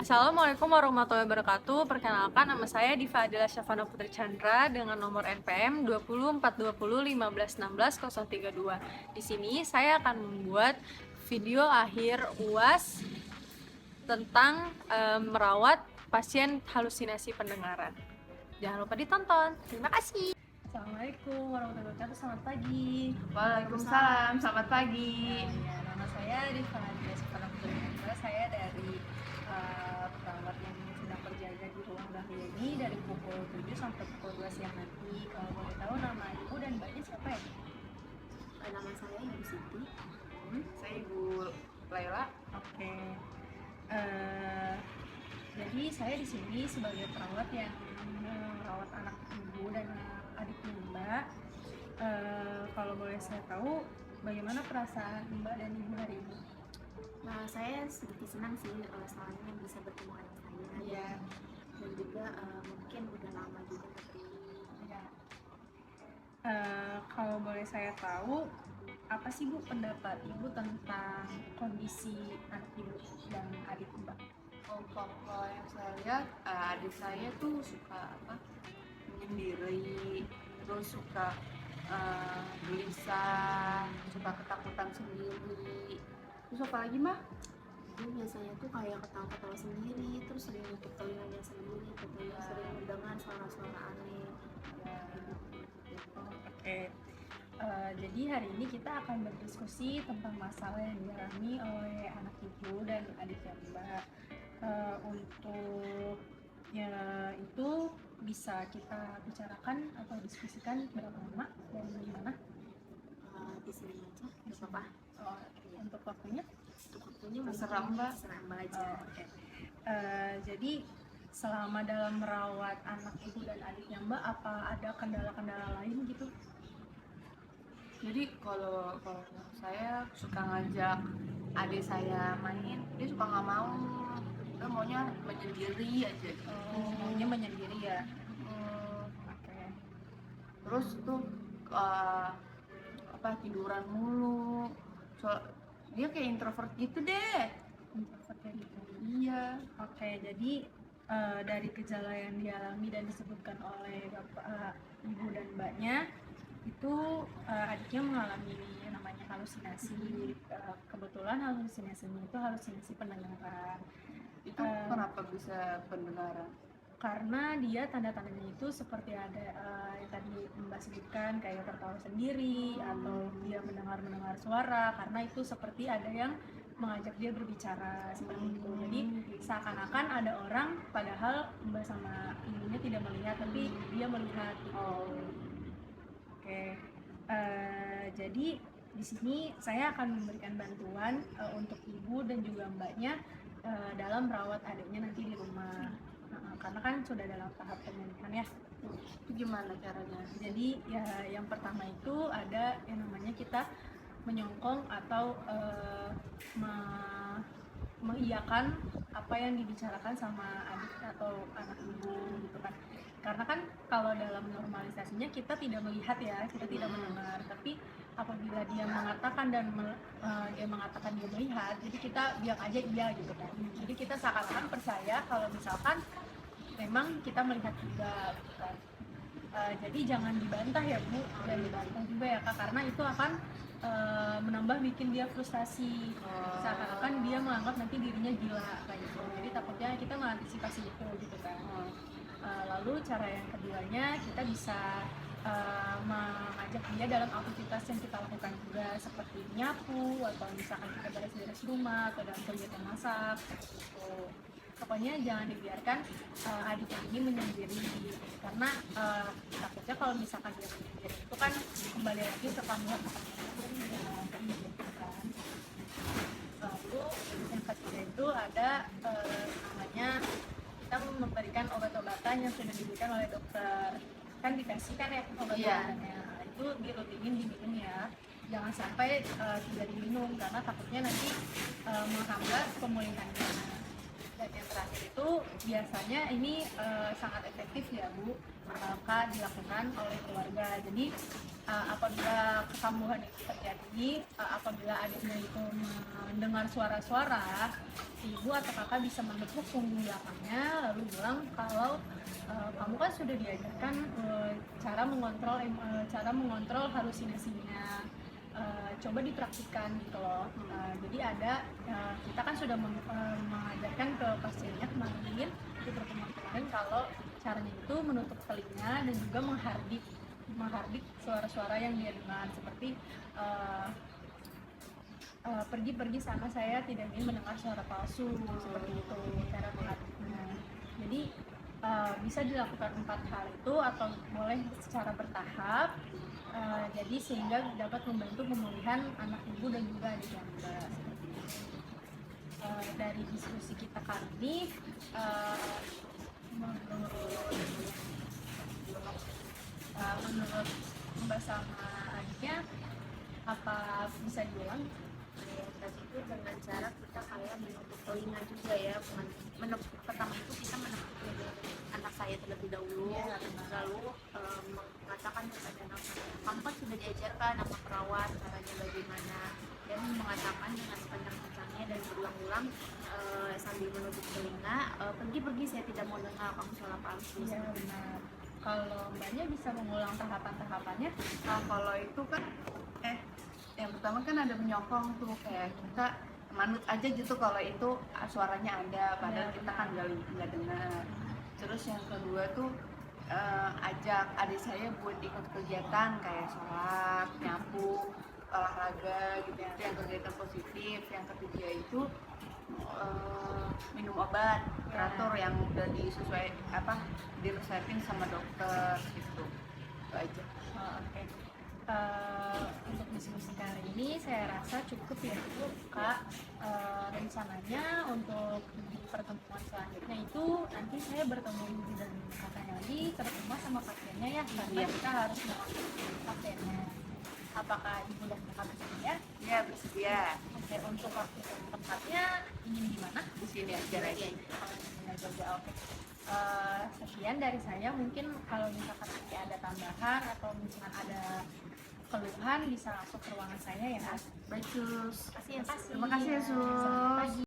Assalamualaikum warahmatullahi wabarakatuh. Perkenalkan, nama saya Diva Adila Syafana Putri Chandra dengan nomor NPM 20 420 15 16 032. Di sini saya akan membuat video akhir UAS tentang merawat pasien halusinasi pendengaran. Jangan lupa ditonton. Terima kasih. Assalamualaikum warahmatullahi wabarakatuh. Selamat pagi. Waalaikumsalam, selamat pagi. Ya, nama saya Diva Adila Syafana Putri Chandra. Saya dari perawat yang sedang berjaga di ruang dahlia ini dari pukul 7 sampai pukul 2 siang nanti. Kalau boleh tahu nama ibu dan mbaknya siapa ya? Nama saya Ibu Siti. Saya Ibu Laila. Oke. Jadi saya di sini sebagai perawat yang merawat anak ibu dan adiknya mbak. Kalau boleh saya tahu, bagaimana perasaan mbak dan ibu hari ini? Nah, saya sedikit senang sih soalnya bisa bertemu anak saya. Iya. Dan juga mungkin udah lama juga ketemu. Ya. Kalau boleh saya tahu, apa sih Bu pendapat Ibu tentang kondisi anak Ibu dan adik Mbak? Kalau yang saya lihat, adik saya tuh suka menyendiri, terus suka gelisah, suka ketakutan sendiri. Terus apa lagi mah? Dia biasanya tuh kayak ketawa-ketawa sendiri, terus sering nutup telinganya sendiri, katanya sering mendengar suara-suara aneh. Oke. Jadi hari ini kita akan berdiskusi tentang masalah yang dialami oleh anak Ibu dan adiknya Mbak. Untuk ya itu bisa kita bicarakan atau diskusikan berapa lama dan di mana? Di sini aja, nggak apa-apa. Untuk waktunya? Untuk waktunya Terserah, mungkin Mbak. terserah Mbak aja. Oke. Jadi selama dalam merawat anak ibu dan adiknya Mbak, apa ada kendala-kendala lain gitu? Jadi kalau menurut saya suka ngajak adik saya main, dia suka nggak mau. Dia maunya menyendiri aja. Maunya menyendiri ya. Oke. Terus tuh tiduran mulu. Dia kayak introvert gitu deh. Introvert kayak gitu. Iya. Oke, jadi dari gejala yang dialami dan disebutkan oleh bapak, ibu dan mbaknya itu adiknya mengalami namanya halusinasi. Kebetulan halusinasinya itu halusinasi pendengaran. Itu kenapa bisa pendengaran? Karena dia tanda-tandanya itu seperti ada yang tadi Mbak sebutkan, kayak tertawa sendiri atau dia mendengar suara, karena itu seperti ada yang mengajak dia berbicara seperti itu. Jadi seakan-akan ada orang, padahal Mbak sama ibunya tidak melihat, tapi dia melihat gitu. Oke. Jadi di sini saya akan memberikan bantuan untuk ibu dan juga mbaknya dalam merawat adiknya nanti di rumah. Karena kan sudah dalam tahap pemulihan ya. Itu gimana caranya? Jadi ya yang pertama itu ada yang namanya kita menyongkong atau mengiyakan apa yang dibicarakan sama adik atau anak ibu gitu kan. Karena kan kalau dalam normalisasinya kita tidak melihat ya, kita tidak mendengar, tapi apabila dia mengatakan dan dia mengatakan dia melihat, jadi kita bilang aja iya gitu kan. Jadi kita seakan-akan percaya kalau misalkan memang kita melihat juga gitu kan. Jadi jangan dibantah ya Bu, dan dibantah juga ya Kak, karena itu akan menambah bikin dia frustasi. Seakan-akan dia menganggap nanti dirinya gila kayak gitu. Jadi takutnya kita mengantisipasi itu gitu kan. Lalu cara yang keduanya kita bisa mengajak dia dalam aktivitas yang kita lakukan juga, seperti nyapu atau misalkan kita beres-beres rumah atau dalam kegiatan masak gitu. Pokoknya jangan dibiarkan adiknya ini menyendiri, karena takutnya kalau misalkan dia menyendiri itu kan kembali lagi ke panggilan kan. Lalu yang ketiga itu ada namanya kita memberikan obat-obatan yang sudah diberikan oleh dokter. Kan dikasih kan ya obat-obatannya, itu dirutinin diminum ya, jangan sampai tidak diminum karena takutnya nanti menghambat pemulihannya. Dan yang terakhir itu biasanya ini sangat efektif ya Bu, maka dilakukan oleh keluarga. Jadi apabila kekambuhan itu terjadi, apabila adiknya itu mendengar suara-suara, ibu atau kakak bisa menepuk punggung belakangnya lalu bilang kalau kamu kan sudah diajarkan cara mengontrol halusinasinya. Coba dipraktikkan gitu loh. Jadi kita kan sudah mengajarkan ke pasiennya kemarin di pertemuan kemarin kalau caranya itu menutup telinga dan juga menghardik suara-suara yang dia dengar, seperti pergi sana, saya tidak ingin mendengar suara palsu, seperti itu cara menghardiknya. Jadi bisa dilakukan 4 hal itu atau boleh secara bertahap. Jadi sehingga dapat membantu pemulihan anak ibu dan juga adik Anda. Dari diskusi kita kali ini, menurut Mbak sama adiknya, apa bisa diulang? Tadi itu dengan cara kita kayak menutup telinga juga ya, menepuk, pertama itu kita menepuk anak saya terlebih dahulu, lalu mengatakan kepada anak saya, kamu kan sudah diajarkan sama perawat caranya bagaimana, dan mengatakan dengan kencang-kencangnya dan berulang-ulang sambil menutup telinga, pergi saya tidak mau dengar, kamu salah palsu. Iya benar. Kalau Mbaknya bisa mengulang tahapan-tahapannya? Nah, kalau itu kan yang pertama kan ada menyokong tuh, kayak kita manut aja gitu kalau itu suaranya ada, padahal kita kan nggak dengar. Terus yang kedua tuh ajak adik saya buat ikut kegiatan kayak sholat, nyapu, olahraga gitu, itu yang kegiatan positif. Yang ketiga itu minum obat teratur yang udah diresepin sama dokter gitu. Itu aja. Oke. Untuk diskusi kali ini saya rasa cukup ya Bu, Kak. Rencananya untuk di pertemuan selanjutnya itu nanti saya bertemu ibu dan kakaknya lagi, ketemu sama pasiennya ya, karena kita harus mengakui pasiennya. Apakah ibu dan kakak bersedia? Ya, bersedia. Oke, untuk waktu dan tempatnya ingin di mana? Di sini aja lagi. Oke. Sekian dari saya. Mungkin kalau misalkan ada tambahan atau misalkan ada keluhan bisa masuk ke ruangan saya ya. Baik, Sus. Terima kasih ya, Terima kasih ya, Sus. Selamat pagi.